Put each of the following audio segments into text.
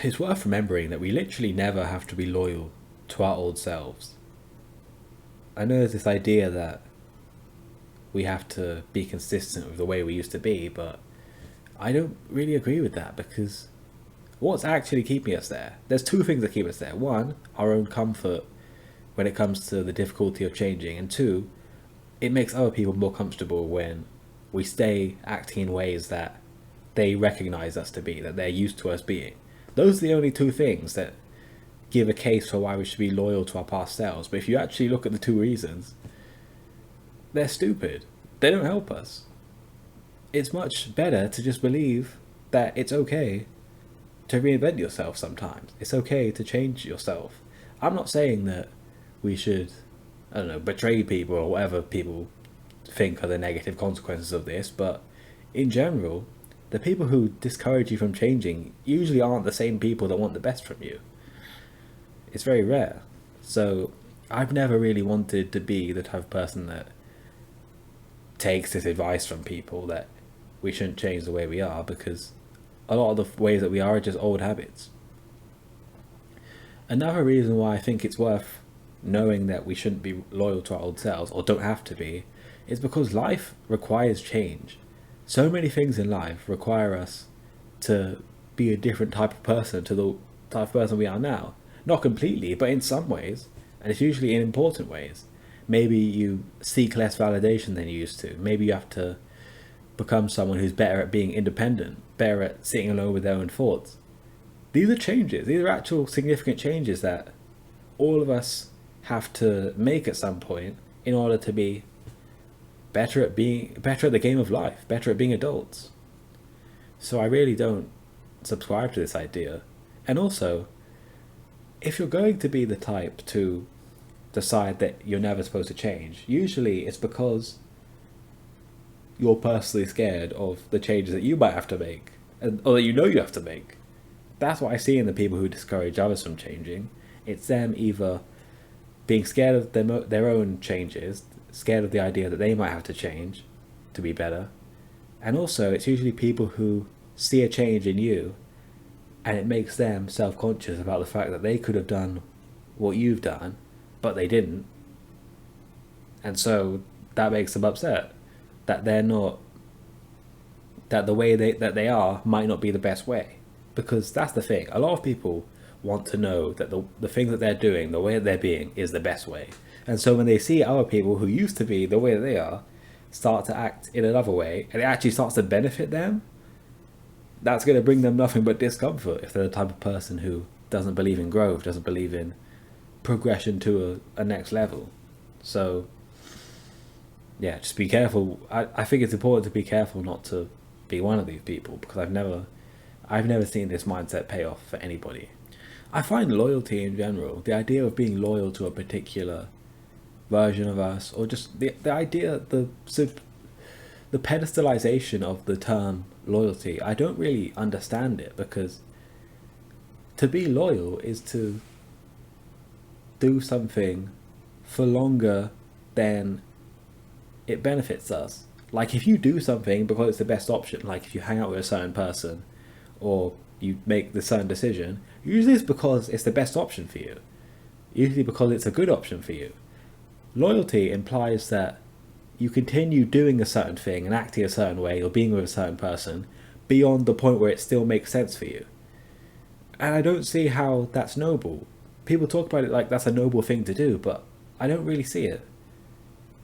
it's worth remembering that we literally never have to be loyal to our old selves. I know there's this idea that we have to be consistent with the way we used to be, but I don't really agree with that because what's actually keeping us there? There's two things that keep us there. One, our own comfort when it comes to the difficulty of changing, and two, it makes other people more comfortable when we stay acting in ways that they recognize us to be, that they're used to us being. Those are the only two things that give a case for why we should be loyal to our past selves. But if you actually look at the two reasons, they're stupid. They don't help us. It's much better to just believe that it's okay to reinvent yourself sometimes. It's okay to change yourself. I'm not saying that we should, I don't know, betray people or whatever people think are the negative consequences of this, but in general, the people who discourage you from changing usually aren't the same people that want the best from you. It's very rare. So I've never really wanted to be the type of person that takes this advice from people that we shouldn't change the way we are, because a lot of the ways that we are just old habits. Another reason why I think it's worth knowing that we shouldn't be loyal to our old selves, or don't have to be, is because life requires change. So many things in life require us to be a different type of person to the type of person we are now. Not completely, but in some ways, and it's usually in important ways. Maybe you seek less validation than you used to. Maybe you have to become someone who's better at being independent, better at sitting alone with their own thoughts. These are changes. These are actual significant changes that all of us have to make at some point in order to be better at the game of life, better at being adults. So I really don't subscribe to this idea. And also, if you're going to be the type to decide that you're never supposed to change, usually it's because you're personally scared of the changes that you might have to make, or that you know you have to make. That's what I see in the people who discourage others from changing. It's them either being scared of their own changes, scared of the idea that they might have to change to be better, and also it's usually people who see a change in you and it makes them self-conscious about the fact that they could have done what you've done, but they didn't, and so that makes them upset that they're not, that the way that they are might not be the best way. Because that's the thing, a lot of people want to know that the thing that they're doing, the way that they're being, is the best way. And so when they see other people who used to be the way that they are start to act in another way, and it actually starts to benefit them, that's going to bring them nothing but discomfort if they're the type of person who doesn't believe in growth, doesn't believe in progression to a next level. So yeah, just be careful. I think it's important to be careful not to be one of these people, because I've never seen this mindset pay off for anybody. I find loyalty in general, the idea of being loyal to a particular version of us, or just the idea, the pedestalization of the term loyalty, I don't really understand it, because to be loyal is to do something for longer than it benefits us. Like if you do something because it's the best option, like if you hang out with a certain person or you make the certain decision, usually it's because it's the best option for you. Usually because it's a good option for you. Loyalty implies that you continue doing a certain thing and acting a certain way or being with a certain person beyond the point where it still makes sense for you. And I don't see how that's noble. People talk about it like that's a noble thing to do, but I don't really see it.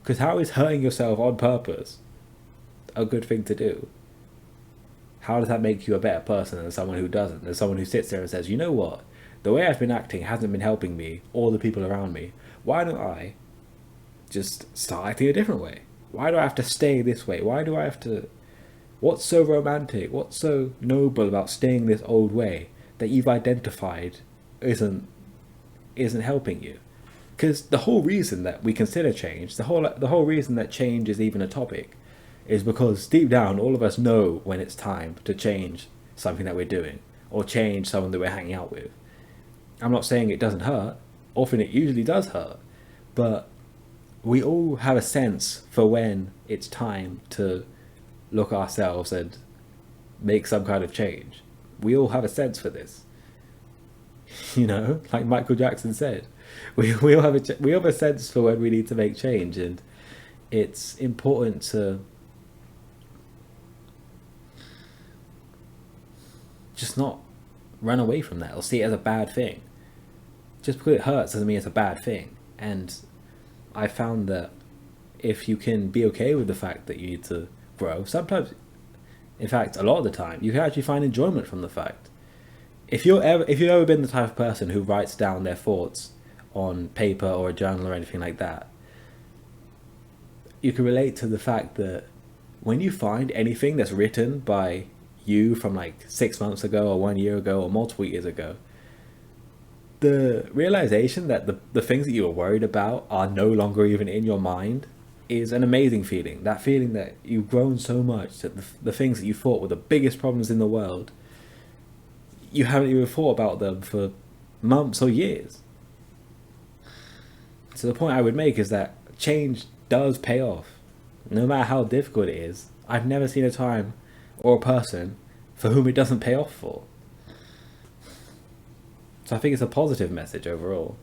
Because how is hurting yourself on purpose a good thing to do? How does that make you a better person than someone who doesn't? Than someone who sits there and says, you know what? The way I've been acting hasn't been helping me or the people around me. Why don't I just start acting a different way? Why do I have to stay this way? Why do I have to... What's so romantic? What's so noble about staying this old way that you've identified isn't helping you? Because the whole reason that we consider change, the whole reason that change is even a topic, is because deep down all of us know when it's time to change something that we're doing or change someone that we're hanging out with. I'm not saying it doesn't hurt. Often it usually does hurt, but we all have a sense for when it's time to look at ourselves and make some kind of change. We all have a sense for this. You know, like Michael Jackson said, we all have we have a sense for when we need to make change, and it's important to just not run away from that or see it as a bad thing. Just because it hurts doesn't mean it's a bad thing. And I found that if you can be okay with the fact that you need to grow, sometimes, in fact, a lot of the time, you can actually find enjoyment from the fact. If you've ever been the type of person who writes down their thoughts on paper or a journal or anything like that, you can relate to the fact that when you find anything that's written by you from like 6 months ago or 1 year ago or multiple years ago, the realization that the things that you were worried about are no longer even in your mind is an amazing feeling. That feeling that you've grown so much that the things that you thought were the biggest problems in the world, you haven't even thought about them for months or years. So the point I would make is that change does pay off, no matter how difficult it is. I've never seen a time or a person for whom it doesn't pay off for. So I think it's a positive message overall.